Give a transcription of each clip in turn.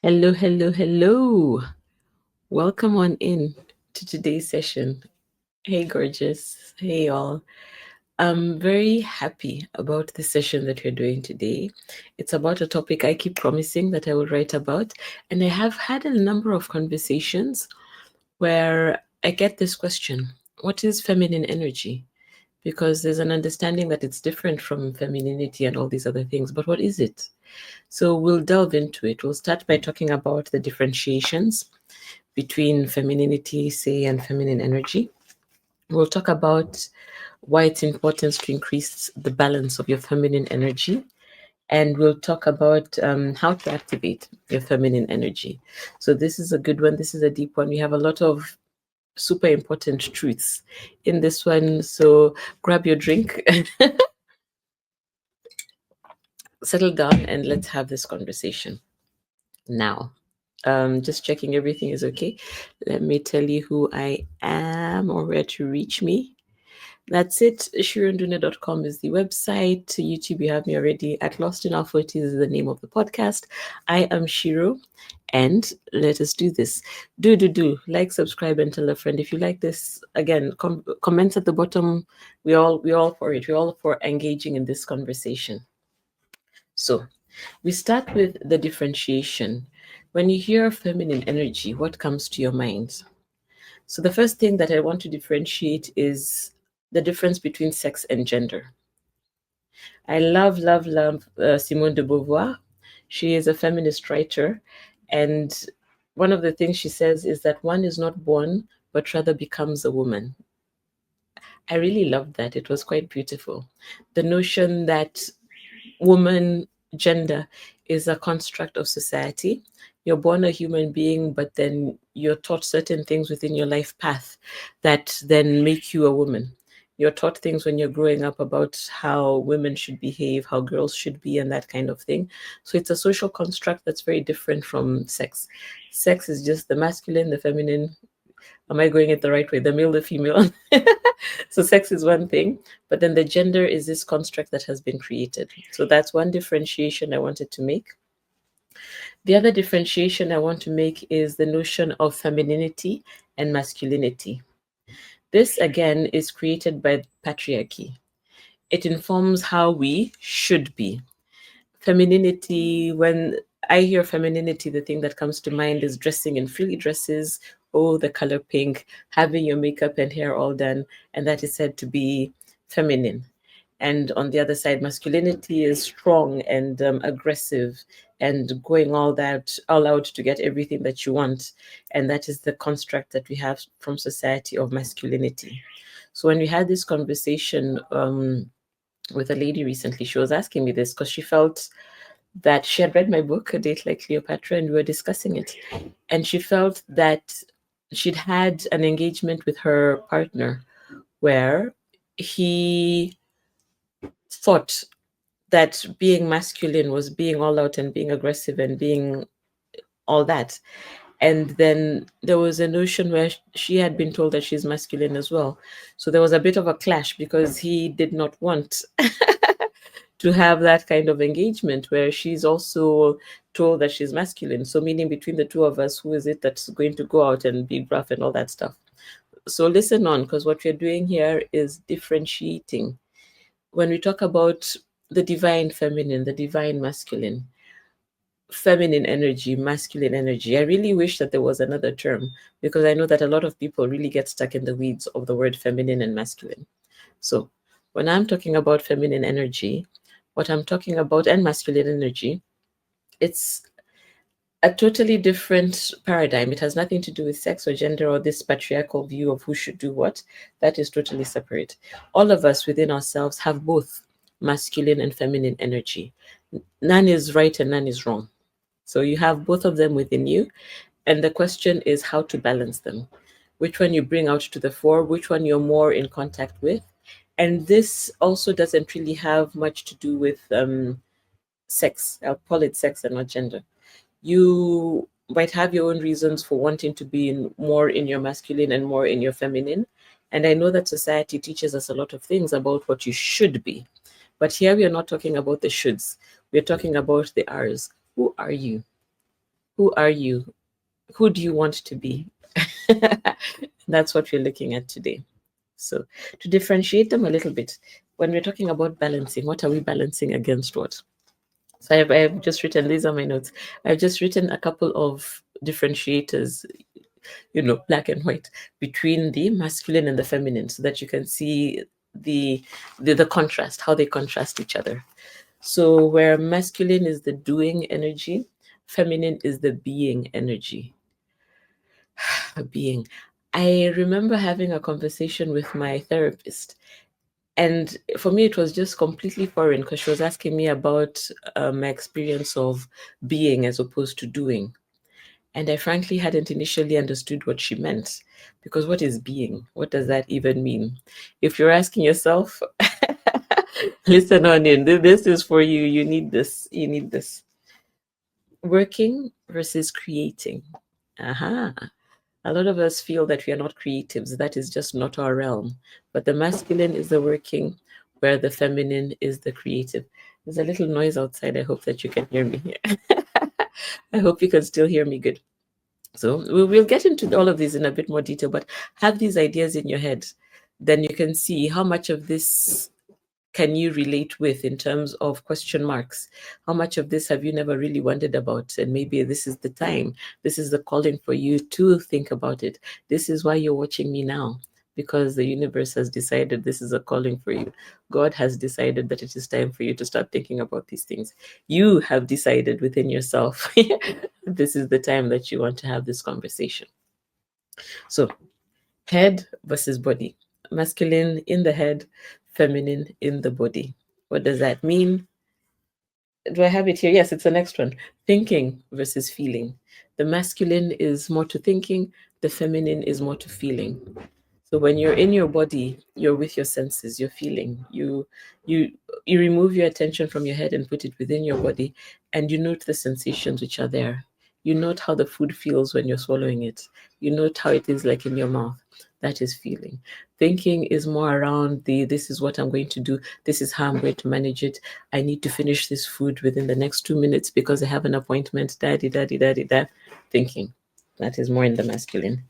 Hello, hello, hello. Welcome on in to today's session. Hey, gorgeous. Hey, all. I'm very happy about the session that we're doing today. It's about a topic I keep promising that I will write about. And I have had a number of conversations where I get this question: what is feminine energy? Because there's an understanding that it's different from femininity and all these other things. But what is it? So we'll delve into it. We'll start by talking about the differentiations between femininity, say, and feminine energy. We'll talk about why it's important to increase the balance of your feminine energy. And we'll talk about how to activate your feminine energy. So, this is a good one. This is a deep one. We have a lot of super important truths in this one. So, grab your drink, settle down, and let's have this conversation now. Just checking everything is okay. Let me tell you who I am or where to reach me. That's it. Shirondune.com is the website. YouTube, you have me already. At Lost in Our 40s is the name of the podcast. I am Shiro, and let us do this. Do. Like, subscribe, and tell a friend. If you like this, again, comments at the bottom. We all for it. We're all for engaging in this conversation. So, we start with the differentiation. When you hear feminine energy, what comes to your mind? So, the first thing that I want to differentiate is the difference between sex and gender. I love Simone de Beauvoir. She is a feminist writer. And one of the things she says is that one is not born, but rather becomes a woman. I really loved that. It was quite beautiful. The notion that woman gender is a construct of society. You're born a human being, but then you're taught certain things within your life path that then make you a woman. You're taught things when you're growing up about how women should behave, how girls should be, and that kind of thing. So it's a social construct that's very different from sex. Sex is just the masculine, the feminine. Am I going it the right way? The male, the female. So sex is one thing, but then the gender is this construct that has been created. So that's one differentiation I wanted to make. The other differentiation I want to make is the notion of femininity and masculinity. This again is created by patriarchy. It informs how we should be. Femininity, when I hear femininity, the thing that comes to mind is dressing in frilly dresses, oh, the color pink, having your makeup and hair all done, and that is said to be feminine. And on the other side, masculinity is strong and aggressive and going all out to get everything that you want. And that is the construct that we have from society of masculinity. So when we had this conversation with a lady recently, she was asking me this because she felt that she had read my book, A Date Like Cleopatra, and we were discussing it. And she felt that she'd had an engagement with her partner where he thought that being masculine was being all out and being aggressive and being all that. And then there was a notion where she had been told that she's masculine as well. So there was a bit of a clash because he did not want to have that kind of engagement where she's also told that she's masculine. So, meaning between the two of us, who is it that's going to go out and be rough and all that stuff? So, listen on, because what we're doing here is differentiating. When we talk about the divine feminine, the divine masculine, feminine energy, masculine energy, I really wish that there was another term because I know that a lot of people really get stuck in the weeds of the word feminine and masculine. So, when I'm talking about feminine energy, what I'm talking about, and masculine energy, it's a totally different paradigm. It has nothing to do with sex or gender or this patriarchal view of who should do what. That is totally separate. All of us within ourselves have both masculine and feminine energy. None is right and none is wrong. So you have both of them within you. And the question is how to balance them. Which one you bring out to the fore, which one you're more in contact with. And this also doesn't really have much to do with sex. I'll call it sex and not gender. You might have your own reasons for wanting to be more in your masculine and more in your feminine. And I know that society teaches us a lot of things about what you should be. But here we are not talking about the shoulds. We're talking about the ours. Who are you? Who are you? Who do you want to be? That's what we're looking at today. So, to differentiate them a little bit, when we're talking about balancing, what are we balancing against what? So, I've just written, these are my notes. I've just written a couple of differentiators, black and white, between the masculine and the feminine, so that you can see the contrast, how they contrast each other. So, where masculine is the doing energy, feminine is the being energy. A being. I remember having a conversation with my therapist, and for me, it was just completely foreign because she was asking me about my experience of being as opposed to doing. And I frankly hadn't initially understood what she meant, because what is being? What does that even mean? If you're asking yourself, listen on in, this is for you. You need this. You need this. Working versus creating. Aha. A lot of us feel that we are not creatives. That is just not our realm. But the masculine is the working, where the feminine is the creative. There's a little noise outside. I hope that you can hear me. I hope you can still hear me good. So we'll get into all of these in a bit more detail, but have these ideas in your head. Then you can see how much of this can you relate with in terms of question marks. How much of this have you never really wondered about? And maybe this is the time, this is the calling for you to think about it. This is why you're watching me now, because the universe has decided this is a calling for you. God has decided that it is time for you to start thinking about these things. You have decided within yourself this is the time that you want to have this conversation. So, head versus body. Masculine in the head, feminine in the body. What does that mean? Do I have it here? Yes, it's the next one. Thinking versus feeling. The masculine is more to thinking, the feminine is more to feeling. So when you're in your body, you're with your senses, you're feeling. You you remove your attention from your head and put it within your body, and you note the sensations which are there. You note how the food feels when you're swallowing it. You note how it is like in your mouth. That is feeling. Thinking is more around the this is what I'm going to do, this is how I'm going to manage it. I need to finish this food within the next 2 minutes because I have an appointment. Daddy, daddy, daddy, daddy. Thinking. That is more in the masculine.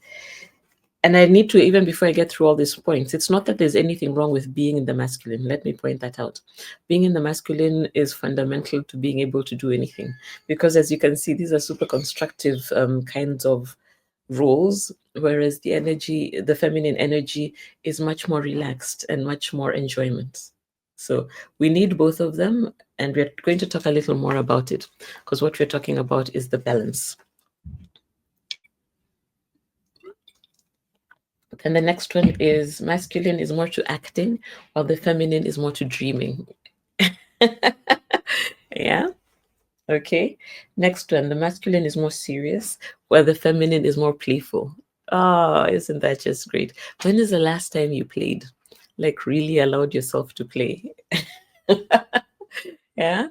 And I need to, even before I get through all these points, it's not that there's anything wrong with being in the masculine. Let me point that out. Being in the masculine is fundamental to being able to do anything, because as you can see, these are super constructive kinds of roles, whereas the feminine energy is much more relaxed and much more enjoyment. So we need both of them, and we're going to talk a little more about it, because what we're talking about is the balance. Then the next one is masculine is more to acting, while the feminine is more to dreaming. Yeah. Okay. Next one, the masculine is more serious, while the feminine is more playful. Oh, isn't that just great? When is the last time you played? Like really allowed yourself to play? Yeah.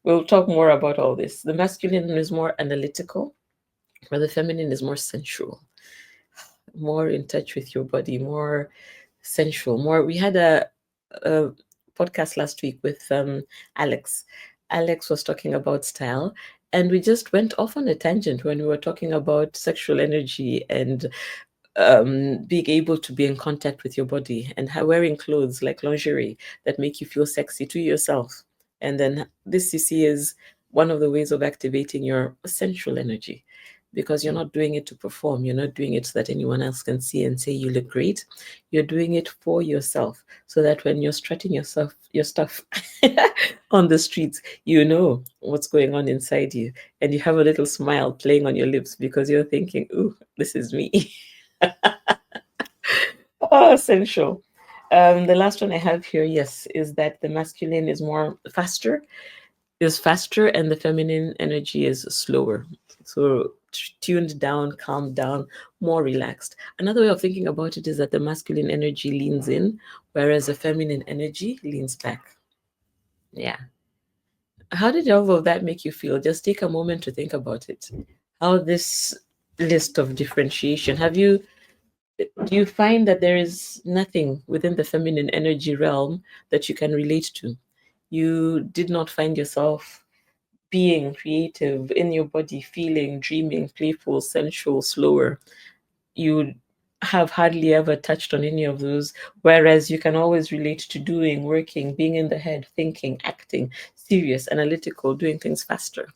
We'll talk more about all this. The masculine is more analytical, while the feminine is more sensual, more in touch with your body, more sensual, more. We had a podcast last week with Alex. Alex was talking about style, and we just went off on a tangent when we were talking about sexual energy and being able to be in contact with your body, and how wearing clothes like lingerie that make you feel sexy to yourself. And then this, you see, is one of the ways of activating your sensual energy, because you're not doing it to perform. You're not doing it so that anyone else can see and say you look great. You're doing it for yourself, so that when you're strutting your stuff on the streets, you know what's going on inside you, and you have a little smile playing on your lips because you're thinking, "Ooh, this is me." Oh, essential. The last one I have here, yes, is that the masculine is faster, and the feminine energy is slower. So tuned down, calmed down, more relaxed. Another way of thinking about it is that the masculine energy leans in, whereas the feminine energy leans back. Yeah. How did all of that make you feel? Just take a moment to think about it. How this list of differentiation, do you find that there is nothing within the feminine energy realm that you can relate to? You did not find yourself being creative in your body, feeling, dreaming, playful, sensual, slower. You have hardly ever touched on any of those, whereas you can always relate to doing, working, being in the head, thinking, acting, serious, analytical, doing things faster.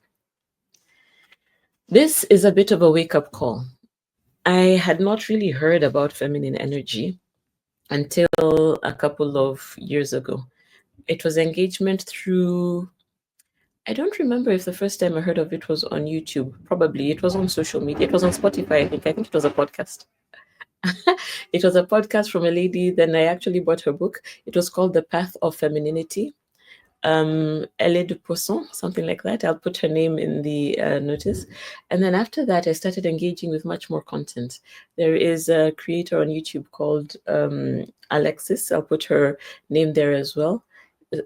This is a bit of a wake-up call. I had not really heard about feminine energy until a couple of years ago. It was engagement through, I don't remember if the first time I heard of it was on YouTube. Probably it was on social media. It was on Spotify, I think. I think it was a podcast. It was a podcast from a lady. Then I actually bought her book. It was called The Path of Femininity. Elle de Posson, something like that. I'll put her name in the notice. And then after that, I started engaging with much more content. There is a creator on YouTube called Alexis. I'll put her name there as well.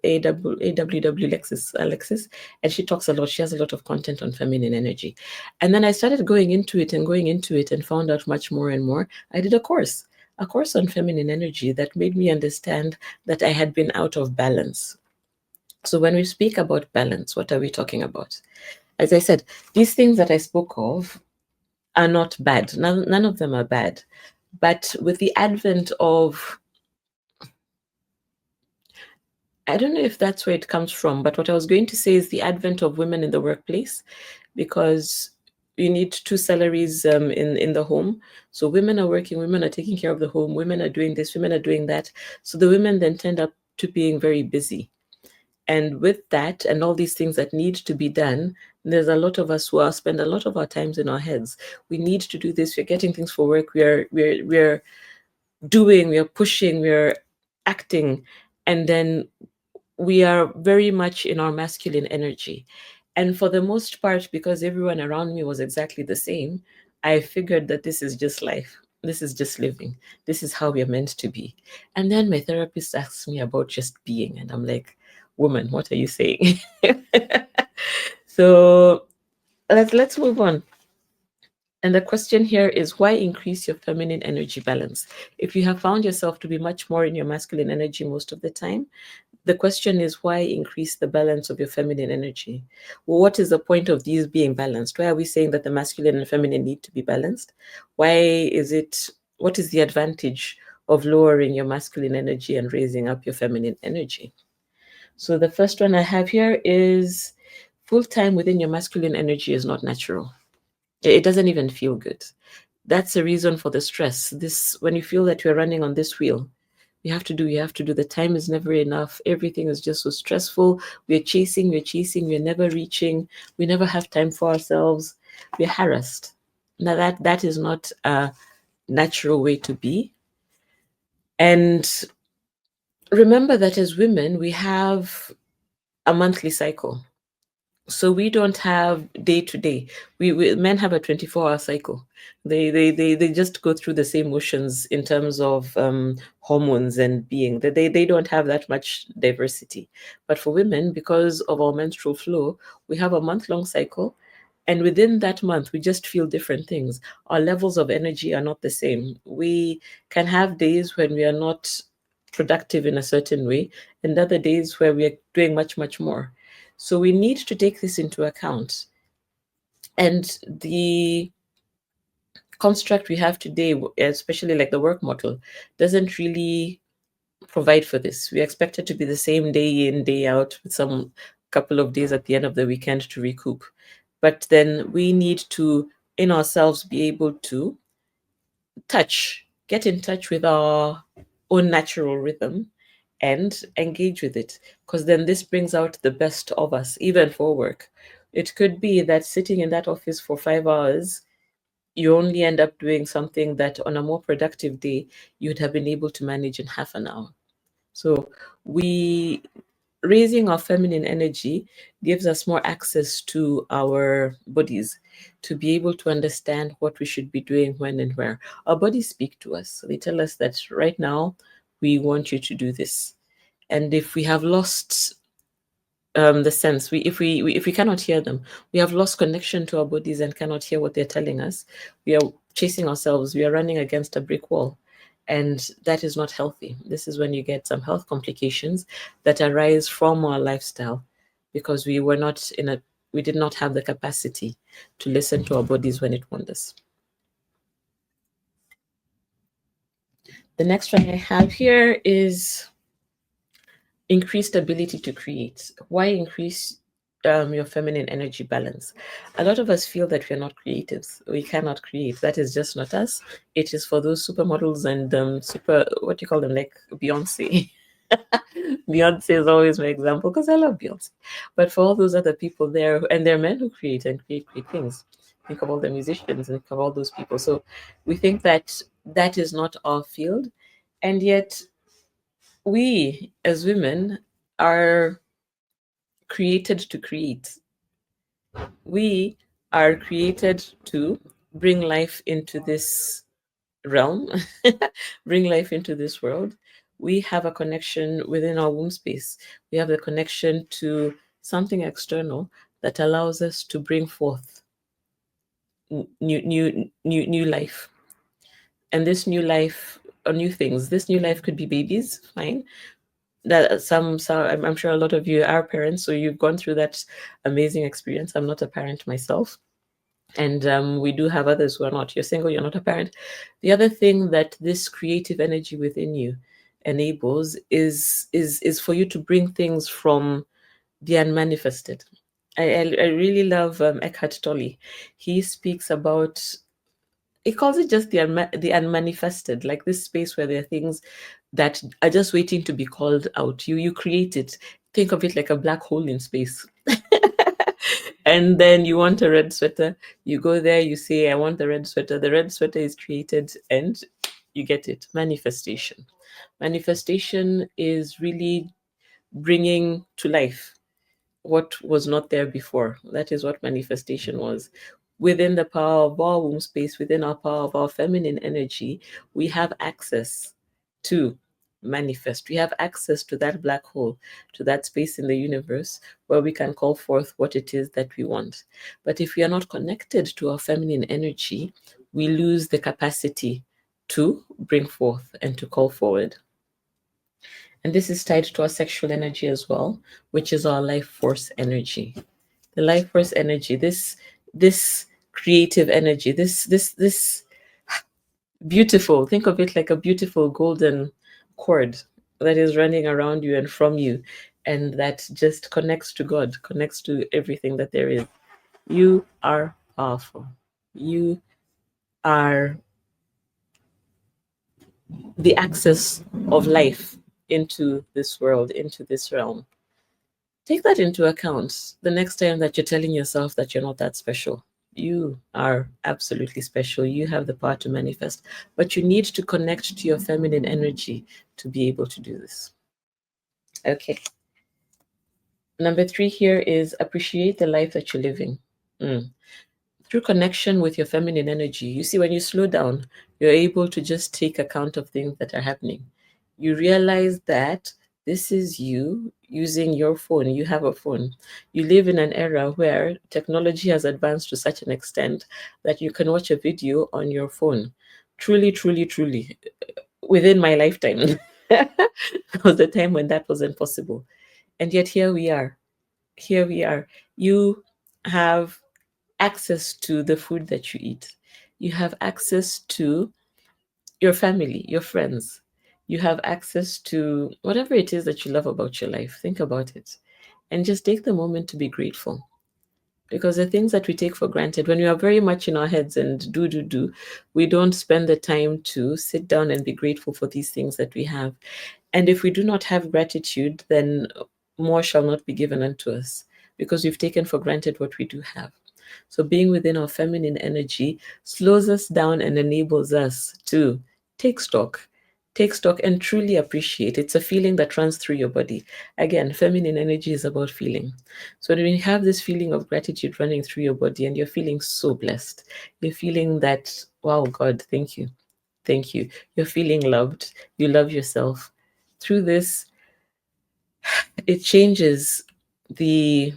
AWW Alexis, and she talks a lot. She has a lot of content on feminine energy. And then I started going into it and found out much more and more. I did a course on feminine energy that made me understand that I had been out of balance. So when we speak about balance, what are we talking about? As I said, these things that I spoke of are not bad. None of them are bad. But with the advent of, I don't know if that's where it comes from, but what I was going to say is the advent of women in the workplace, because you need two salaries in the home. So women are working, women are taking care of the home, women are doing this, women are doing that. So the women then tend up to being very busy. And with that and all these things that need to be done, there's a lot of us who are spend a lot of our times in our heads. We need to do this. We're getting things for work. We're doing. We're pushing. We're acting, and then we are very much in our masculine energy. And for the most part, because everyone around me was exactly the same, I figured that this is just life. This is just living. This is how we're meant to be. And then my therapist asks me about just being, and I'm like, woman, what are you saying? So let's move on. And the question here is, why increase your feminine energy balance? If you have found yourself to be much more in your masculine energy most of the time, the question is, why increase the balance of your feminine energy? Well, what is the point of these being balanced? Why are we saying that the masculine and feminine need to be balanced? Why is it, what is the advantage of lowering your masculine energy and raising up your feminine energy? So the first one I have here is, full time within your masculine energy is not natural. It doesn't even feel good. That's the reason for the stress. This, when you feel that you're running on this wheel, you have to do. The time is never enough. Everything is just so stressful. We're chasing, we're never reaching. We never have time for ourselves. We're harassed. Now that is not a natural way to be. And remember that as women, we have a monthly cycle. So we don't have day to day. We men have a 24-hour cycle. They just go through the same motions in terms of hormones and being. They don't have that much diversity. But for women, because of our menstrual flow, we have a month-long cycle, and within that month, we just feel different things. Our levels of energy are not the same. We can have days when we are not productive in a certain way, and other days where we are doing much more. So we need to take this into account. And the construct we have today, especially like the work model, doesn't really provide for this. We expect it to be the same day in, day out, with some couple of days at the end of the weekend to recoup. But then we need to, in ourselves, be able to get in touch with our own natural rhythm and engage with it, because then this brings out the best of us, even for work. It could be that sitting in that office for 5 hours, you only end up doing something that on a more productive day, you'd have been able to manage in half an hour. So we raising our feminine energy gives us more access to our bodies to be able to understand what we should be doing when and where. Our bodies speak to us. They tell us that right now we want you to do this. And if we have lost the sense, if we cannot hear them, we have lost connection to our bodies and cannot hear what they're telling us. We are chasing ourselves. We are running against a brick wall. And that is not healthy. This is when you get some health complications that arise from our lifestyle, because we were not in a we did not have the capacity to listen to our bodies when it wanted us. The next one I have here is increased ability to create. Why increase your feminine energy balance? A lot of us feel that we're not creatives. We cannot create. That is just not us. It is for those supermodels and super, what do you call them, like Beyonce. Beyonce is always my example because I love Beyonce. But for all those other people there, and there are men who create and create great things. Think of all the musicians and think of all those people. So we think that that is not our field. And yet we as women are created to create. We are created to bring life into this realm, bring life into this world. We have a connection within our womb space. We have the connection to something external that allows us to bring forth new life. And this new life, or new things, this new life could be babies, fine. That some I'm sure a lot of you are parents, so you've gone through that amazing experience. I'm not a parent myself, and we do have others who are not. You're single, you're not a parent. The other thing that this creative energy within you enables is for you to bring things from the unmanifested. I really love Eckhart Tolle. He speaks about, he calls it just the unmanifested, like this space where there are things that are just waiting to be called out. You create it. Think of it like a black hole in space. And then you want a red sweater, you go there, you say, I want the red sweater. The red sweater is created and you get it. Manifestation. Manifestation is really bringing to life what was not there before. That is what manifestation was. Within the power of our womb space, within our power of our feminine energy, we have access to manifest. We have access to that black hole, to that space in the universe where we can call forth what it is that we want. But if we are not connected to our feminine energy, we lose the capacity to bring forth and to call forward. And this is tied to our sexual energy as well, which is our life force energy. The life force energy, this creative energy, this beautiful, think of it like a beautiful golden cord that is running around you and from you, and that just connects to God, connects to everything that there is. You are powerful. You are the access of life into this world, into this realm. Take that into account the next time that you're telling yourself that you're not that special. You are absolutely special. You have the power to manifest, but you need to connect to your feminine energy to be able to do this. Okay. Number 3 here is appreciate the life that you're living. Through connection with your feminine energy, you see, when you slow down, you're able to just take account of things that are happening. You realize that this is you using your phone. You have a phone. You live in an era where technology has advanced to such an extent that you can watch a video on your phone. Truly, truly, truly, within my lifetime, there was a time when that wasn't possible. And yet here we are. Here we are. You have access to the food that you eat. You have access to your family, your friends. You have access to whatever it is that you love about your life. Think about it and just take the moment to be grateful. Because the things that we take for granted, when we are very much in our heads and do, we don't spend the time to sit down and be grateful for these things that we have. And if we do not have gratitude, then more shall not be given unto us because we've taken for granted what we do have. So being within our feminine energy slows us down and enables us to take stock, and truly appreciate. It's a feeling that runs through your body. Again, feminine energy is about feeling. So when you have this feeling of gratitude running through your body and you're feeling so blessed, you're feeling that, wow, God, thank you. Thank you. You're feeling loved. You love yourself. Through this, it changes the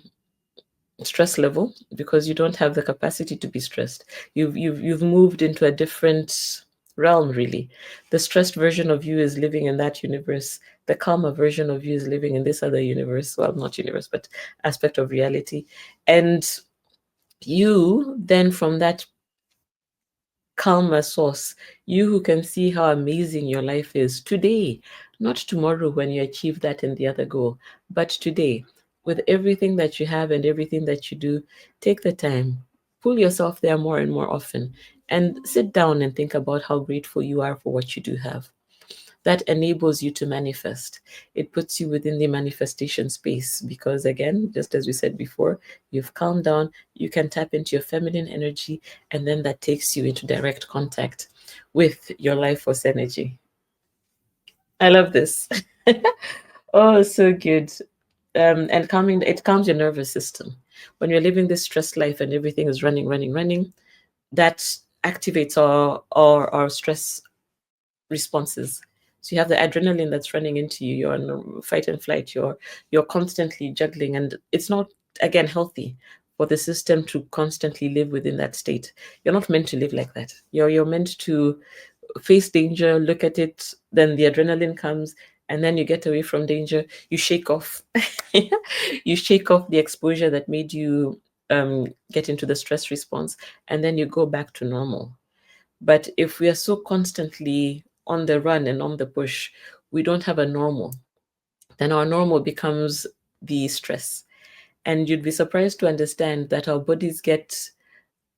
stress level because you don't have the capacity to be stressed. You've moved into a different realm, really. The stressed version of you is living in that universe The calmer version of you is living in this other universe. Well, not universe, but aspect of reality. And you then, from that calmer source, you who can see how amazing your life is today, not tomorrow when you achieve that and the other goal, but today, with everything that you have and everything that you do, take the time, pull yourself there more and more often, and sit down and think about how grateful you are for what you do have. That enables you to manifest. It puts you within the manifestation space because, again, just as we said before, you've calmed down, you can tap into your feminine energy, and then that takes you into direct contact with your life force energy. I love this. Oh, so good. And calming, it calms your nervous system. When you're living this stressed life and everything is running, running, running, that activates our stress responses. So you have the adrenaline that's running into you. You're on fight and flight. You're constantly juggling, and it's not, again, healthy for the system to constantly live within that state. You're not meant to live like that. You're meant to face danger, look at it, then the adrenaline comes, and then you get away from danger. You shake off, you shake off the exposure that made you get into the stress response, and then you go back to normal. But if we are so constantly on the run and on the push, we don't have a normal. Then our normal becomes the stress. And you'd be surprised to understand that our bodies get,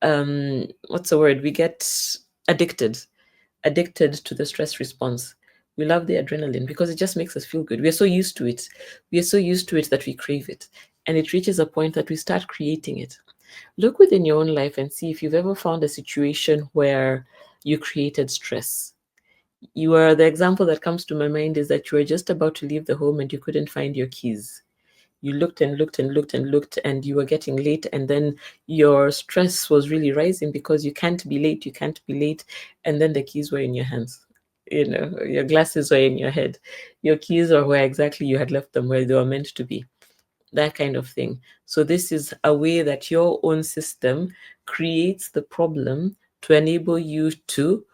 what's the word? We get addicted, addicted to the stress response. We love the adrenaline because it just makes us feel good. We are so used to it. We are so used to it that we crave it. And it reaches a point that we start creating it. Look within your own life and see if you've ever found a situation where you created stress. You are the example that comes to my mind is that you were just about to leave the home and you couldn't find your keys. You looked and looked and looked and looked and you were getting late, and then your stress was really rising because you can't be late, you can't be late, and then the keys were in your hands. Your glasses were in your head. Your keys are where exactly you had left them, where they were meant to be, that kind of thing. So this is a way that your own system creates the problem to enable you to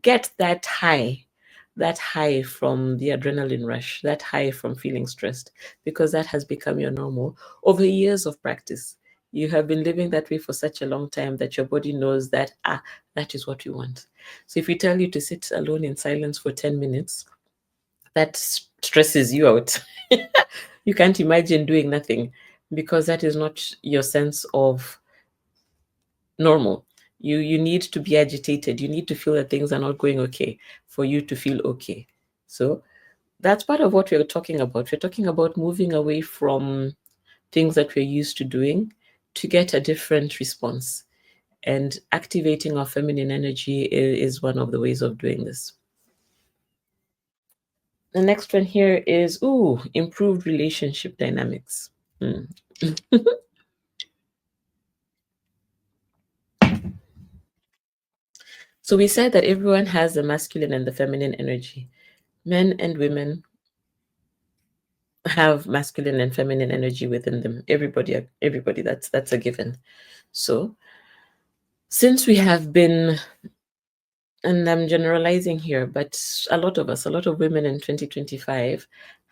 get that high from the adrenaline rush, that high from feeling stressed, because that has become your normal over years of practice. You have been living that way for such a long time that your body knows that, that is what you want. So if we tell you to sit alone in silence for 10 minutes, that stresses you out. You can't imagine doing nothing because that is not your sense of normal. You need to be agitated. You need to feel that things are not going okay for you to feel okay. So that's part of what we're talking about. We're talking about moving away from things that we're used to doing to get a different response. And activating our feminine energy is one of the ways of doing this. The next one here is, improved relationship dynamics. Hmm. So we said that everyone has the masculine and the feminine energy. Men and women have masculine and feminine energy within them. Everybody, that's a given. So since we have been, and I'm generalizing here, but a lot of us, a lot of women in 2025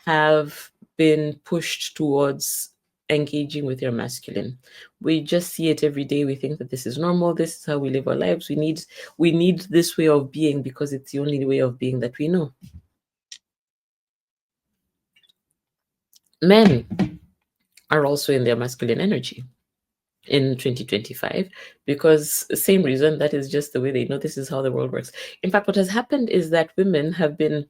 have been pushed towards engaging with your masculine. We just see it every day. We think that this is normal. This is how we live our lives. We need this way of being because it's the only way of being that we know. Men are also in their masculine energy in 2025 because same reason, that is just the way they know, this is how the world works. In fact, what has happened is that women have been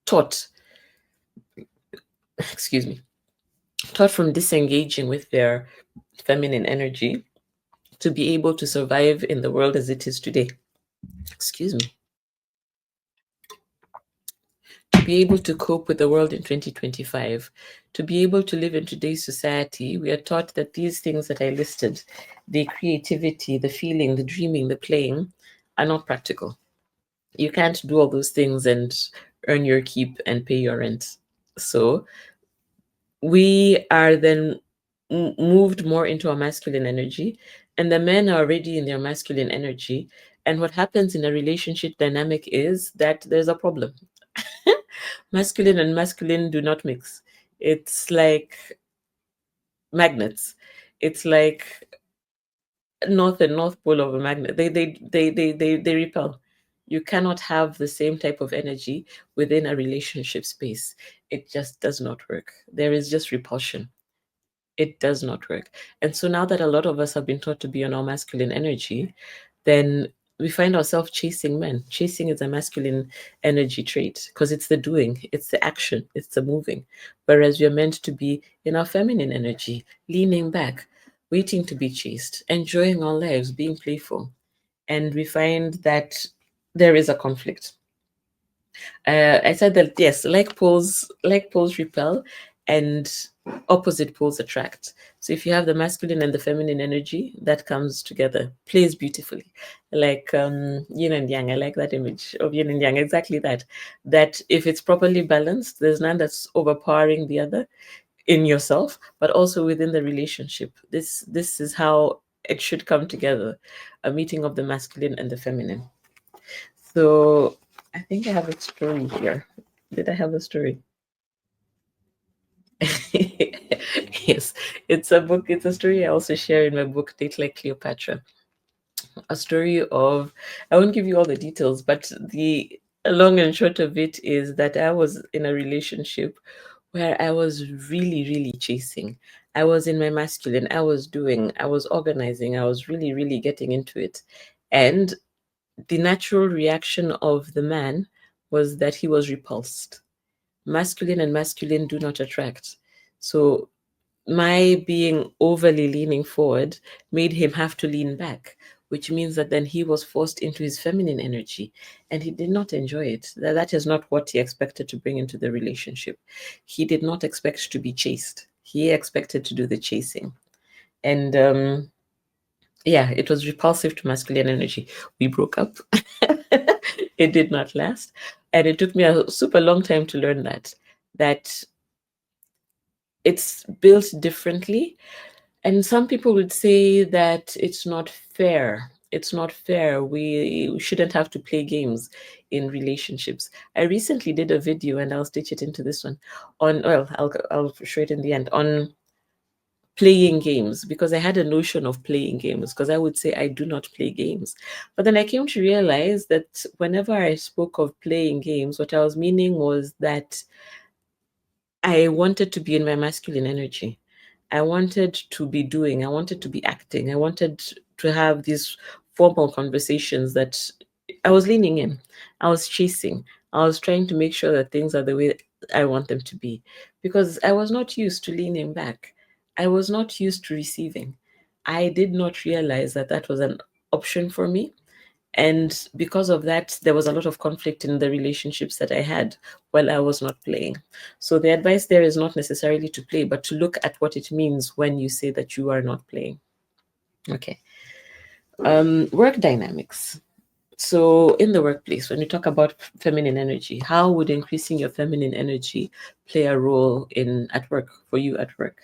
taught, excuse me, taught from disengaging with their feminine energy to be able to survive in the world as it is today. Excuse me. To be able to cope with the world in 2025, to be able to live in today's society, we are taught that these things that I listed, the creativity, the feeling, the dreaming, the playing, are not practical. You can't do all those things and earn your keep and pay your rent. So we are then moved more into our masculine energy, and the men are already in their masculine energy. And what happens in a relationship dynamic is that there's a problem. Masculine and masculine do not mix. It's like magnets. It's like north and north pole of a magnet. They repel. You cannot have the same type of energy within a relationship space. It just does not work. There is just repulsion. It does not work. And so now that a lot of us have been taught to be on our masculine energy, then we find ourselves chasing men. Chasing is a masculine energy trait because it's the doing, it's the action, it's the moving. Whereas we're meant to be in our feminine energy, leaning back, waiting to be chased, enjoying our lives, being playful. And we find that there is a conflict. I said that yes, like poles repel, and opposite poles attract. So if you have the masculine and the feminine energy, that comes together, plays beautifully, like yin and yang. I like that image of yin and yang. Exactly that. That if it's properly balanced, there's none that's overpowering the other in yourself, but also within the relationship. This is how it should come together, a meeting of the masculine and the feminine. So I think I have a story here. Did I have a story? Yes, it's a book. It's a story I also share in my book, Date Like Cleopatra. A story of, I won't give you all the details, but the long and short of it is that I was in a relationship where I was really, really chasing. I was in my masculine, I was doing, I was organizing, I was really, really getting into it. And the natural reaction of the man was that he was repulsed. Masculine and masculine do not attract. So my being overly leaning forward made him have to lean back, which means that then he was forced into his feminine energy and he did not enjoy it. That is not what he expected to bring into the relationship. He did not expect to be chased, he expected to do the chasing. And yeah, it was repulsive to masculine energy. We broke up. It did not last. And it took me a super long time to learn that it's built differently. And some people would say that it's not fair. It's not fair. We shouldn't have to play games in relationships. I recently did a video, and I'll stitch it into this one, on, well, I'll show it in the end, on playing games, because I had a notion of playing games because I would say I do not play games. But then I came to realize that whenever I spoke of playing games, what I was meaning was that I wanted to be in my masculine energy. I wanted to be doing, I wanted to be acting, I wanted to have these formal conversations that I was leaning in, I was chasing, I was trying to make sure that things are the way I want them to be, because I was not used to leaning back. I was not used to receiving. I did not realize that that was an option for me. And because of that, there was a lot of conflict in the relationships that I had while I was not playing. So the advice there is not necessarily to play, but to look at what it means when you say that you are not playing. Okay. Work dynamics. So in the workplace, when you talk about feminine energy, how would increasing your feminine energy play a role in at work for you at work?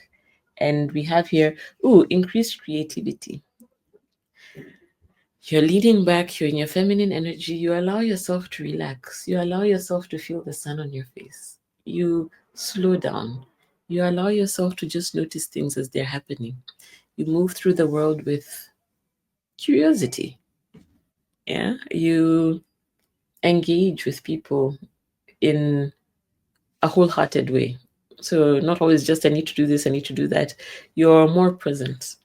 And we have here, increased creativity. You're leaning back, you're in your feminine energy, you allow yourself to relax, you allow yourself to feel the sun on your face, you slow down, you allow yourself to just notice things as they're happening. You move through the world with curiosity. Yeah, you engage with people in a wholehearted way. So not always just I need to do this, I need to do that. You're more present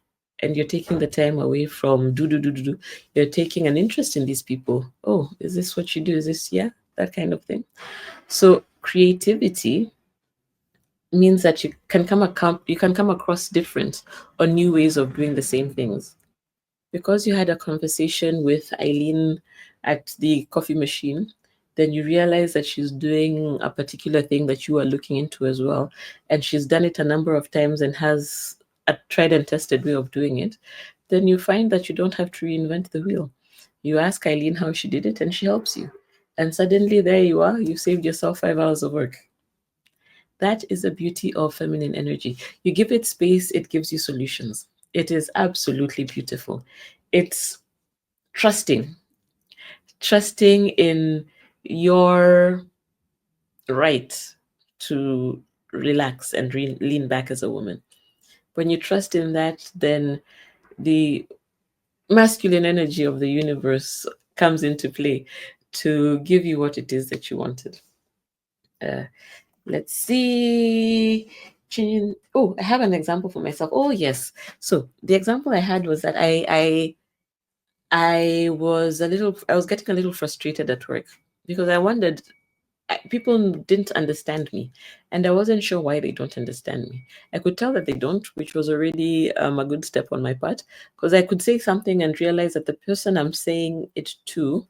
and you're taking the time away from do. You're taking an interest in these people. Oh, is this what you do? Is this, yeah, that kind of thing. So creativity means that you can come across different or new ways of doing the same things. Because you had a conversation with Eileen at the coffee machine, then you realize that she's doing a particular thing that you are looking into as well. And she's done it a number of times and has a tried and tested way of doing it. Then you find that you don't have to reinvent the wheel. You ask Eileen how she did it and she helps you. And suddenly there you are, you saved yourself 5 hours of work. That is the beauty of feminine energy. You give it space, it gives you solutions. It is absolutely beautiful. It's trusting, trusting in your right to relax and lean back as a woman. When you trust in that, then the masculine energy of the universe comes into play to give you what it is that you wanted. Uh, let's see. Oh, I have an example for myself. Oh, yes. So the example I had was that I was getting a little frustrated at work because I wondered, people didn't understand me, and I wasn't sure why they don't understand me. I could tell that they don't, which was already a good step on my part, because I could say something and realize that the person I'm saying it to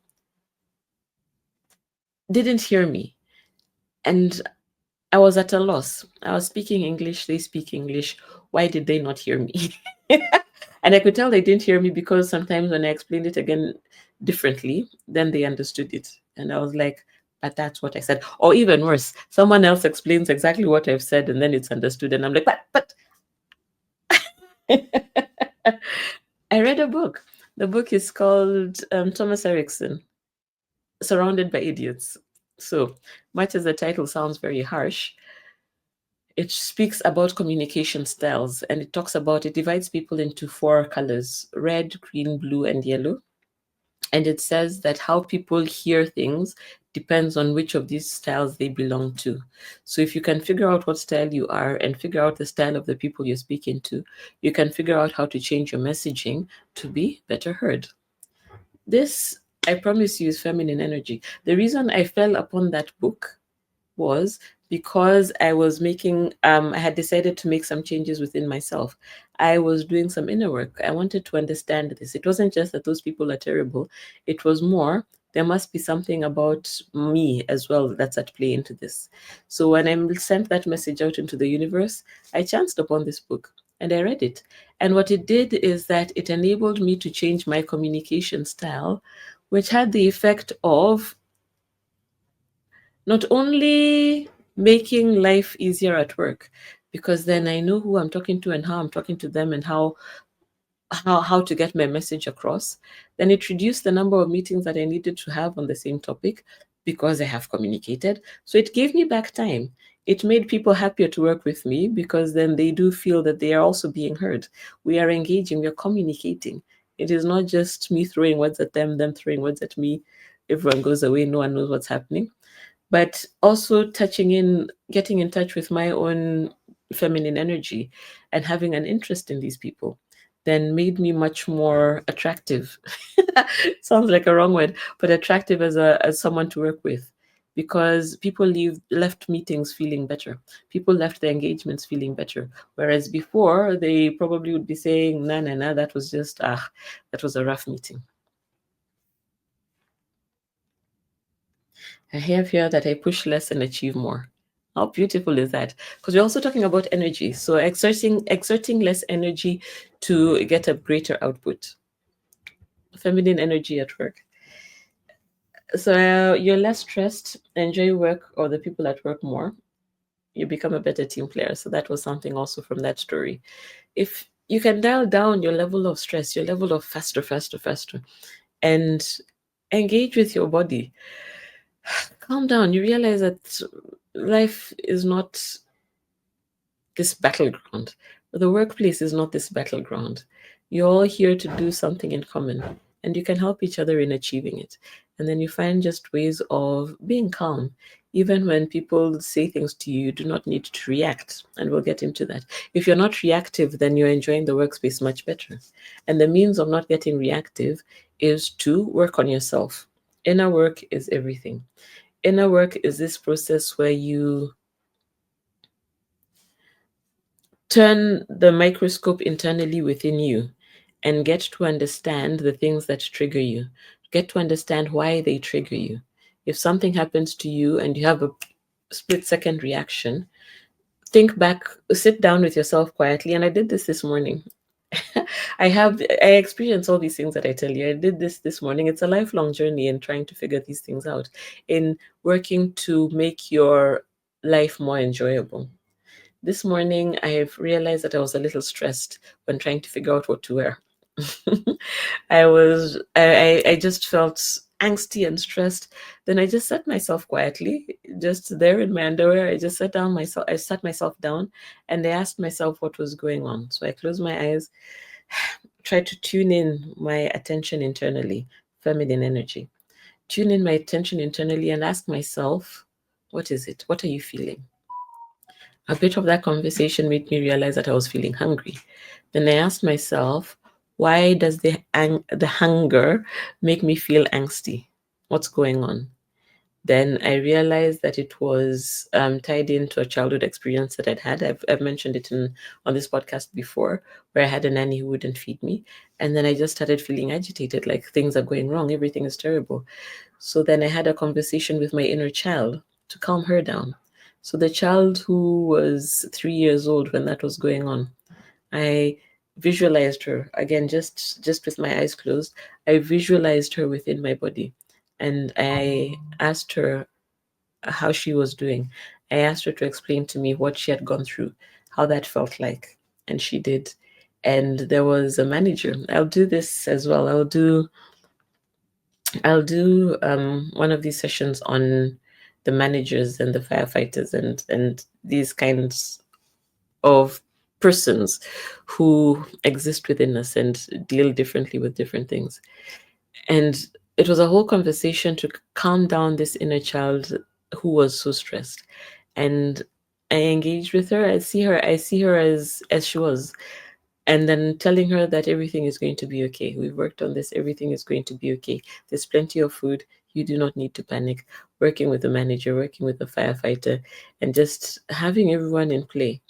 didn't hear me. And I was at a loss. I was speaking English, they speak English. Why did they not hear me? And I could tell they didn't hear me because sometimes when I explained it again differently, then they understood it. And I was like, but that's what I said. Or even worse, someone else explains exactly what I've said and then it's understood. And I'm like, but. I read a book. The book is called Thomas Erickson, Surrounded by Idiots. So much as the title sounds very harsh, it speaks about communication styles, and it divides people into four colors: red, green, blue, and yellow. And it says that how people hear things depends on which of these styles they belong to. So if you can figure out what style you are and figure out the style of the people you're speaking to, you can figure out how to change your messaging to be better heard. This, I promise you, is feminine energy. The reason I fell upon that book was because I had decided to make some changes within myself. I was doing some inner work. I wanted to understand this. It wasn't just that those people are terrible, it was more, there must be something about me as well that's at play into this. So when I sent that message out into the universe, I chanced upon this book and I read it. And what it did is that it enabled me to change my communication style, which had the effect of not only making life easier at work, because then I know who I'm talking to and how I'm talking to them and how to get my message across. Then it reduced the number of meetings that I needed to have on the same topic because I have communicated. So it gave me back time. It made people happier to work with me because then they do feel that they are also being heard. We are engaging, we are communicating. It is not just me throwing words at them throwing words at me. Everyone goes away, no one knows what's happening, but also getting in touch with my own feminine energy and having an interest in these people then made me much more attractive. Sounds like a wrong word, but attractive as someone to work with, because people left meetings feeling better. People left their engagements feeling better. Whereas before, they probably would be saying, "Nah, nah, nah, that was just that was a rough meeting." I have here that I push less and achieve more. How beautiful is that? Because we're also talking about energy. So exerting less energy to get a greater output. Feminine energy at work. So you're less stressed, enjoy work or the people at work more. You become a better team player. So that was something also from that story. If you can dial down your level of stress, your level of faster, faster, faster, and engage with your body, calm down. You realize that life is not this battleground. The workplace is not this battleground. You're all here to do something in common, and you can help each other in achieving it. And then you find just ways of being calm. Even when people say things to you, you do not need to react. And we'll get into that. If you're not reactive, then you're enjoying the workspace much better. And the means of not getting reactive is to work on yourself. Inner work is everything. Inner work is this process where you turn the microscope internally within you and get to understand the things that trigger you, get to understand why they trigger you. If something happens to you and you have a split second reaction, think back, sit down with yourself quietly. And I did this morning. I experience all these things that I tell you. I did this morning. It's a lifelong journey in trying to figure these things out, in working to make your life more enjoyable. This morning, I've realized that I was a little stressed when trying to figure out what to wear. I just felt angsty and stressed. Then I just sat myself quietly, just there in my underwear. I sat myself down and I asked myself what was going on. So I closed my eyes, tried to tune in my attention internally, feminine energy. Tune in my attention internally and ask myself, what is it? What are you feeling? A bit of that conversation made me realize that I was feeling hungry. Then I asked myself, why does the hunger make me feel angsty? What's going on? Then I realized that it was tied into a childhood experience that I'd had. I've mentioned it on this podcast before, where I had a nanny who wouldn't feed me. And then I just started feeling agitated, like things are going wrong, everything is terrible. So then I had a conversation with my inner child to calm her down. So the child who was 3 years old when that was going on, I visualized her again, just with my eyes closed. I visualized her within my body, and I asked her how she was doing. I asked her to explain to me what she had gone through, how that felt like, and she did. And there was a manager. I'll do this as well. I'll do one of these sessions on the managers and the firefighters and these kinds of persons who exist within us and deal differently with different things. And it was a whole conversation to calm down this inner child who was so stressed. And I engaged with her. I see her as she was. And then telling her that everything is going to be okay. We've worked on this, everything is going to be okay. There's plenty of food. You do not need to panic. Working with the manager, working with the firefighter, and just having everyone in play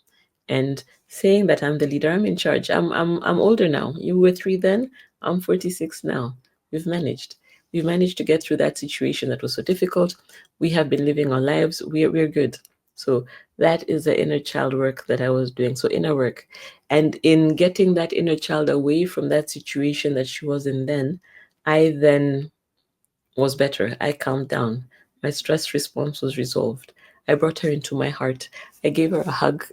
and saying that I'm the leader, I'm in charge. I'm older now. You were 3 then, I'm 46 now. We've managed. We've managed to get through that situation that was so difficult. We have been living our lives. We're good. So that is the inner child work that I was doing. So inner work. And in getting that inner child away from that situation that she was in then, I then was better. I calmed down. My stress response was resolved. I brought her into my heart. I gave her a hug.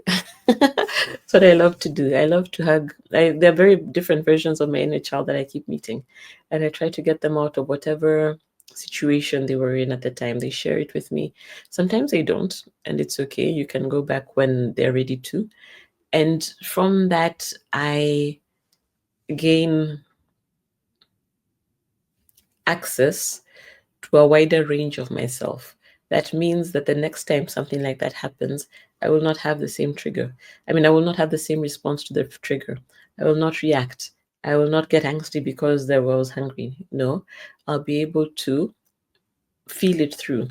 That's what I love to do. I love to hug. There are very different versions of my inner child that I keep meeting. And I try to get them out of whatever situation they were in at the time. They share it with me. Sometimes they don't, and it's okay. You can go back when they're ready to. And from that, I gain access to a wider range of myself. That means that the next time something like that happens, I will not have the same trigger. I mean, I will not have the same response to the trigger. I will not react. I will not get angsty because I was hungry. No, I'll be able to feel it through.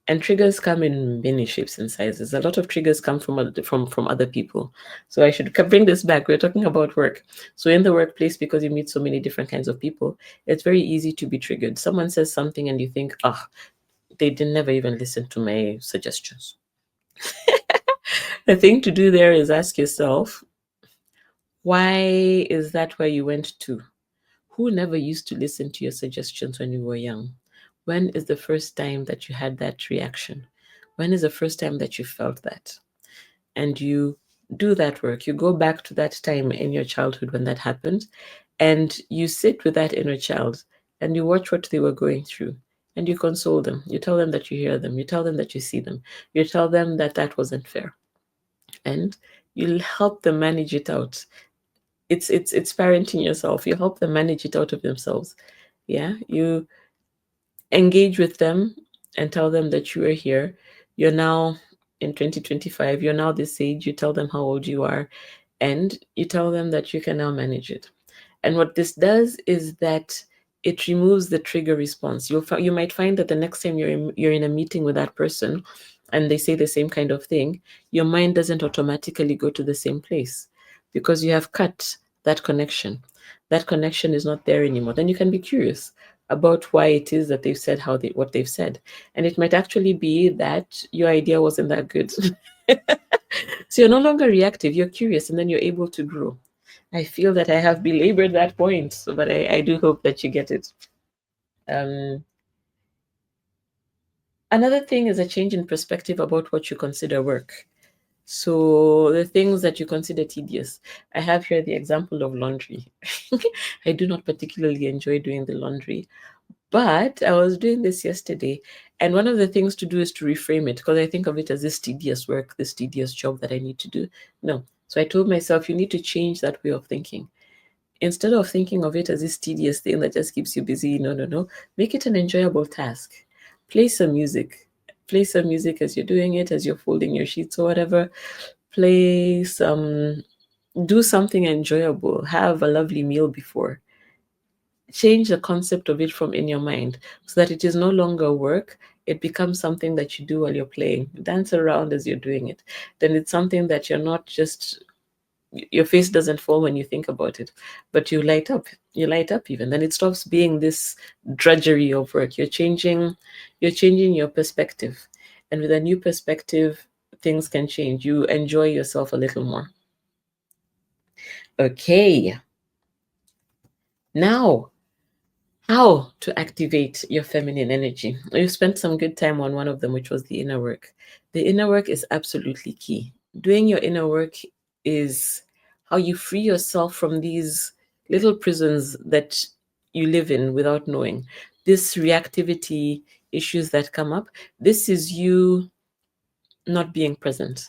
And triggers come in many shapes and sizes. A lot of triggers come from other people. So I should bring this back. We're talking about work. So in the workplace, because you meet so many different kinds of people, it's very easy to be triggered. Someone says something and you think, oh, they didn't never even listen to my suggestions. The thing to do there is ask yourself, why is that where you went to? Who never used to listen to your suggestions when you were young? When is the first time that you had that reaction? When is the first time that you felt that? And you do that work. You go back to that time in your childhood when that happened, and you sit with that inner child and you watch what they were going through. And you console them. You tell them that you hear them. You tell them that you see them. You tell them that that wasn't fair. And you'll help them manage it out. It's parenting yourself. You help them manage it out of themselves. Yeah. You engage with them and tell them that you are here. You're now in 2025. You're now this age. You tell them how old you are, and you tell them that you can now manage it. And what this does is that it removes the trigger response. You might find that the next time you're in a meeting with that person and they say the same kind of thing, your mind doesn't automatically go to the same place because you have cut that connection. That connection is not there anymore. Then you can be curious about why it is that they've said what they've said. And it might actually be that your idea wasn't that good. So you're no longer reactive, you're curious, and then you're able to grow. I feel that I have belabored that point, but I do hope that you get it. Um, Another thing is a change in perspective about what you consider work. So the things that you consider tedious. I have here the example of laundry. I do not particularly enjoy doing the laundry, But I was doing this yesterday, and one of the things to do is to reframe it, because I think of it as this tedious work, this tedious job that I need to do. No. So I told myself, you need to change that way of thinking. Instead of thinking of it as this tedious thing that just keeps you busy, no, no, no. Make it an enjoyable task. Play some music. Play some music as you're doing it, as you're folding your sheets or whatever. Play some, do something enjoyable. Have a lovely meal before. Change the concept of it from in your mind so that it is no longer work. It becomes something that you do while you're playing. Dance around as you're doing it. Then it's something that you're not just, your face doesn't fall when you think about it, but you light up. You light up even. Then it stops being this drudgery of work. You're changing your perspective. And with a new perspective, things can change. You enjoy yourself a little more. Okay. Now, how to activate your feminine energy. You spent some good time on one of them, which was the inner work. The inner work is absolutely key. Doing your inner work is how you free yourself from these little prisons that you live in without knowing. This reactivity issues that come up. This is you not being present.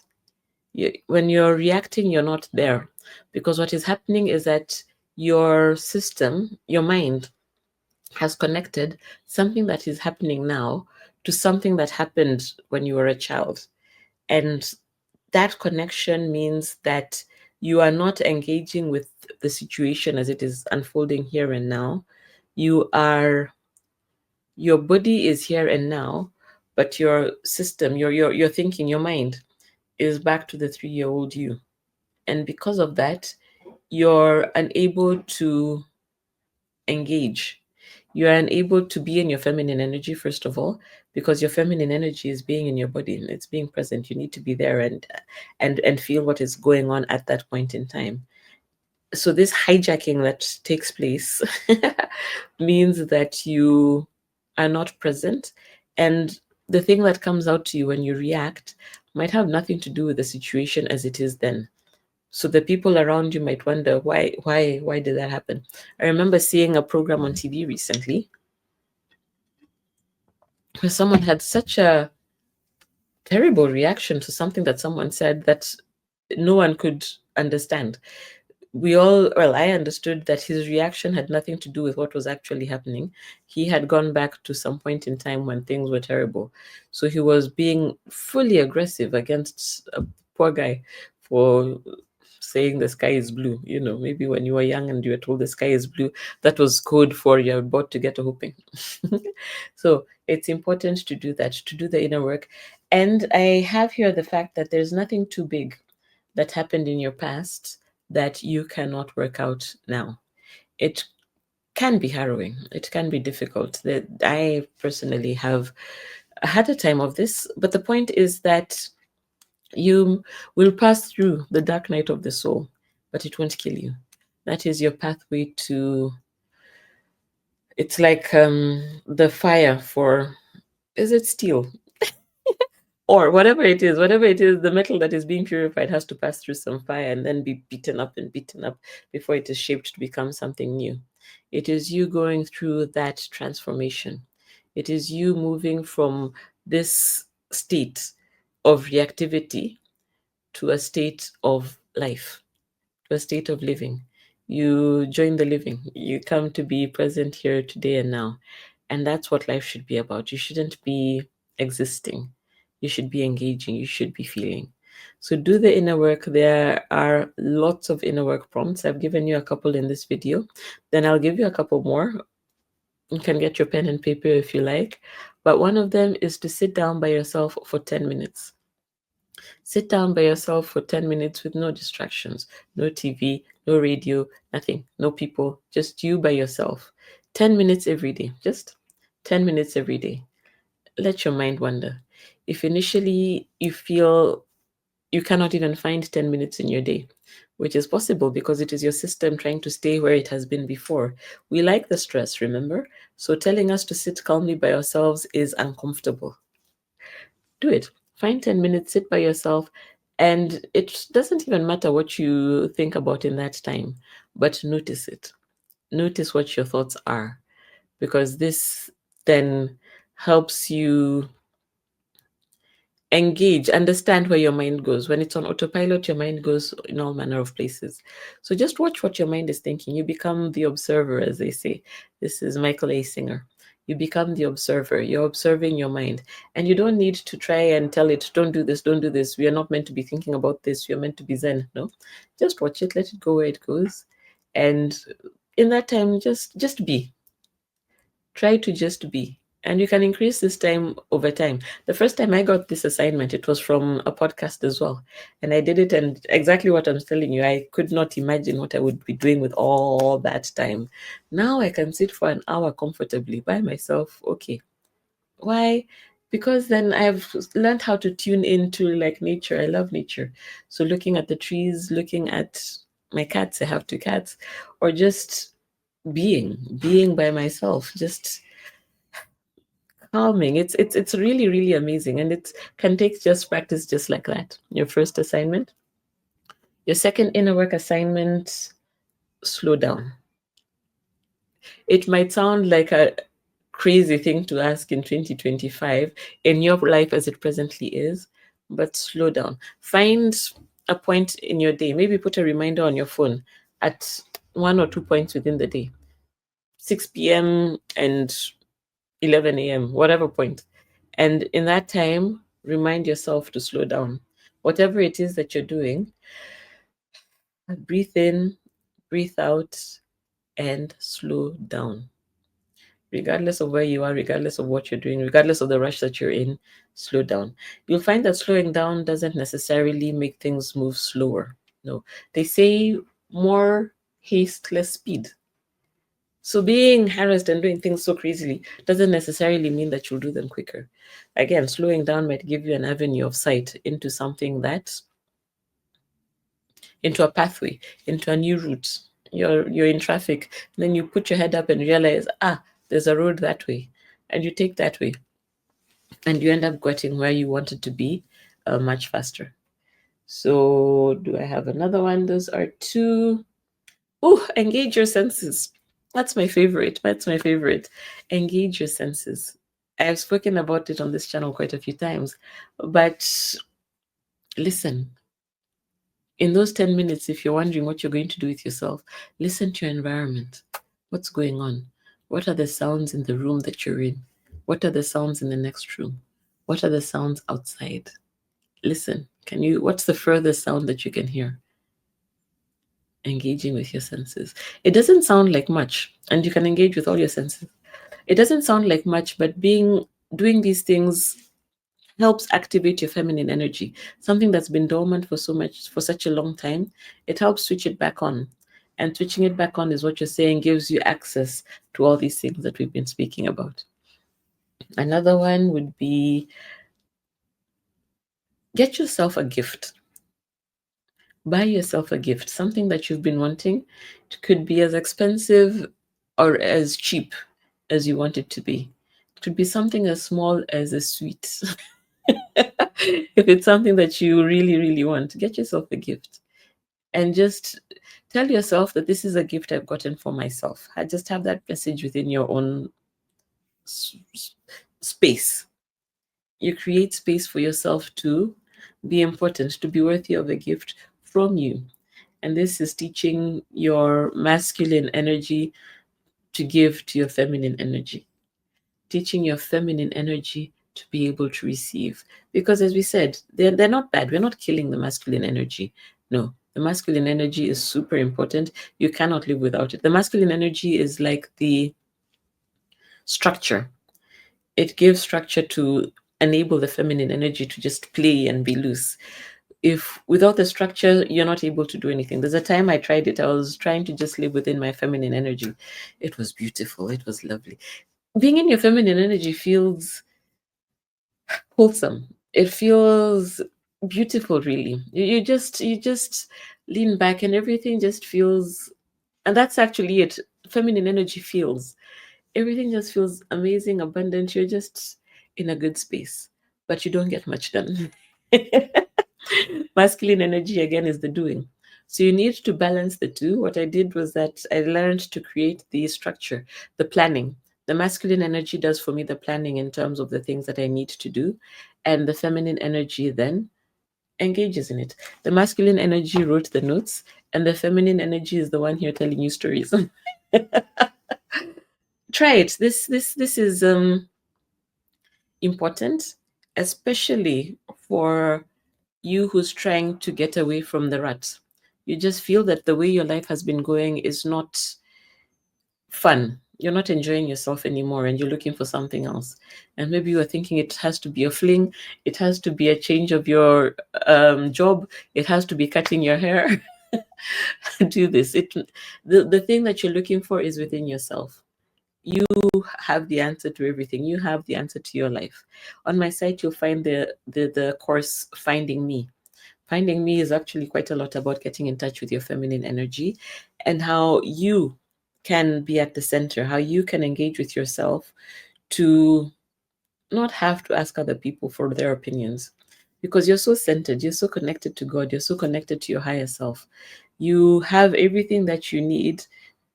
When you're reacting, you're not there. Because what is happening is that your system, your mind, has connected something that is happening now to something that happened when you were a child. And that connection means that you are not engaging with the situation as it is unfolding here and now. Your body is here and now, but your system, your thinking, your mind is back to the 3-year-old you. And because of that, you're unable to engage. You're unable to be in your feminine energy, first of all, because your feminine energy is being in your body and it's being present. You need to be there and feel what is going on at that point in time. So this hijacking that takes place means that you are not present, and the thing that comes out to you when you react might have nothing to do with the situation as it is then. So the people around you might wonder why did that happen. I remember seeing a program on TV recently where someone had such a terrible reaction to something that someone said that no one could understand. I understood that his reaction had nothing to do with what was actually happening. He had gone back to some point in time when things were terrible. So he was being fully aggressive against a poor guy for saying the sky is blue. Maybe when you were young and you were told the sky is blue, that was code for you're about to get a whooping. So it's important to do that, to do the inner work. And I have here the fact that there's nothing too big that happened in your past that you cannot work out now. It can be harrowing. It can be difficult. That I personally have had a time of this, but the point is that you will pass through the dark night of the soul, but it won't kill you. That is your pathway to. It's like the fire for. Is it steel? Or whatever it is, the metal that is being purified has to pass through some fire and then be beaten up and beaten up before it is shaped to become something new. It is you going through that transformation. It is you moving from this state of reactivity to a state of life, to a state of living. You join the living. You come to be present here today and now. And that's what life should be about. You shouldn't be existing. You should be engaging. You should be feeling. So do the inner work. There are lots of inner work prompts. I've given you a couple in this video. Then I'll give you a couple more. You can get your pen and paper if you like. But one of them is to sit down by yourself for 10 minutes. Sit down by yourself for 10 minutes with no distractions, no TV, no radio, nothing, no people, just you by yourself. 10 minutes every day, just 10 minutes every day. Let your mind wander. If initially you feel you cannot even find 10 minutes in your day, which is possible because it is your system trying to stay where it has been before. We like the stress, remember? So telling us to sit calmly by ourselves is uncomfortable. Do it. Find 10 minutes, sit by yourself, and it doesn't even matter what you think about in that time, but notice it. Notice what your thoughts are. because this then helps you engage, understand where your mind goes. When it's on autopilot, your mind goes in all manner of places. So just watch what your mind is thinking. You become the observer, as they say. This is Michael A. Singer. You become the observer. You're observing your mind. And you don't need to try and tell it, don't do this, don't do this. We are not meant to be thinking about this. You're meant to be Zen. No. Just watch it, let it go where it goes. And in that time, just be. Try to just be. And you can increase this time over time. The first time I got this assignment, it was from a podcast as well. And I did it, and exactly what I'm telling you, I could not imagine what I would be doing with all that time. Now I can sit for an hour comfortably by myself. Okay. Why? Because then I've learned how to tune into like nature. I love nature. So looking at the trees, looking at my cats, I have two cats, or just being by myself, just calming. It's really, really amazing. And it can take just practice just like that. Your first assignment. Your second inner work assignment, slow down. It might sound like a crazy thing to ask in 2025 in your life as it presently is, but slow down. Find a point in your day. Maybe put a reminder on your phone at 1 or 2 points within the day, 6 p.m. and 11 a.m., whatever point. And in that time, remind yourself to slow down. Whatever it is that you're doing, breathe in, breathe out, and slow down. Regardless of where you are, regardless of what you're doing, regardless of the rush that you're in, slow down. You'll find that slowing down doesn't necessarily make things move slower. No, they say more haste, less speed. So being harassed and doing things so crazily doesn't necessarily mean that you'll do them quicker. Again, slowing down might give you an avenue of sight into something that, into a pathway, into a new route. You're in traffic, and then you put your head up and realize, there's a road that way, and you take that way, and you end up getting where you wanted to be much faster. So, do I have another one? Those are two. Oh, engage your senses. That's my favorite. That's my favorite. Engage your senses. I've spoken about it on this channel quite a few times, but listen. In those 10 minutes, if you're wondering what you're going to do with yourself, listen to your environment. What's going on? What are the sounds in the room that you're in? What are the sounds in the next room? What are the sounds outside? Listen. What's the furthest sound that you can hear? Engaging with your senses. It doesn't sound like much, and you can engage with all your senses. It doesn't sound like much, but doing these things helps activate your feminine energy, something that's been dormant for such a long time. It helps switch it back on. And switching it back on is what you're saying gives you access to all these things that we've been speaking about. Another one would be get yourself a gift. Buy yourself a gift, something that you've been wanting. It could be as expensive or as cheap as you want it to be. It could be something as small as a sweet. If it's something that you really, really want, get yourself a gift and just tell yourself that this is a gift I've gotten for myself. I just have that message within your own space. You create space for yourself to be important, to be worthy of a gift from you. And this is teaching your masculine energy to give to your feminine energy, teaching your feminine energy to be able to receive. Because as we said, they're not bad. We're not killing the masculine energy. No, the masculine energy is super important. You cannot live without it. The masculine energy is like the structure. It gives structure to enable the feminine energy to just play and be loose. If without the structure, you're not able to do anything. There's a time I tried it. I was trying to just live within my feminine energy. It was beautiful. It was lovely. Being in your feminine energy feels wholesome. It feels beautiful, really. You just lean back and everything just feels, and that's actually it. Feminine energy feels. Everything just feels amazing, abundant. You're just in a good space, but you don't get much done. Masculine energy again is the doing. So you need to balance the two. What I did was that I learned to create the structure, the planning, The masculine energy does for me the planning in terms of the things that I need to do, and the feminine energy then engages in it. The masculine energy wrote the notes, and the feminine energy is the one here telling you stories. Try it. This is important, especially for you who's trying to get away from the rut. You just feel that the way your life has been going is not fun. You're not enjoying yourself anymore and you're looking for something else. And maybe you're thinking it has to be a fling, it has to be a change of your job, it has to be cutting your hair. Do this. The thing that you're looking for is within yourself. You have the answer to everything. You have the answer to your life. On my site, you'll find the course Finding Me. Finding Me is actually quite a lot about getting in touch with your feminine energy and how you can be at the center, how you can engage with yourself to not have to ask other people for their opinions. Because you're so centered, you're so connected to God, you're so connected to your higher self. You have everything that you need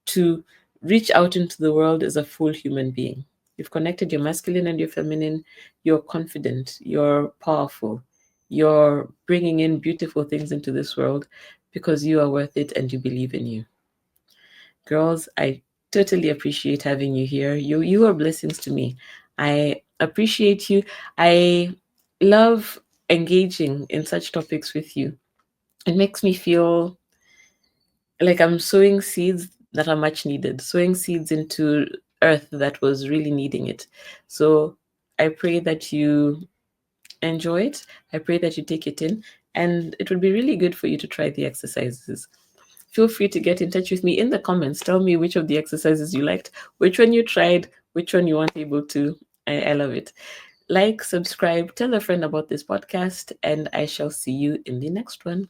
to reach out into the world as a full human being. You've connected your masculine and your feminine. You're confident. You're powerful. You're bringing in beautiful things into this world because you are worth it and you believe in you. Girls, I totally appreciate having you here. You are blessings to me. I appreciate you. I love engaging in such topics with you. It makes me feel like I'm sowing seeds that are much needed, sowing seeds into earth that was really needing it. So I pray that you enjoy it. I pray that you take it in, and it would be really good for you to try the exercises. Feel free to get in touch with me in the comments. Tell me which of the exercises you liked, which one you tried, which one you weren't able to. I love it. Like, subscribe, tell a friend about this podcast, and I shall see you in the next one.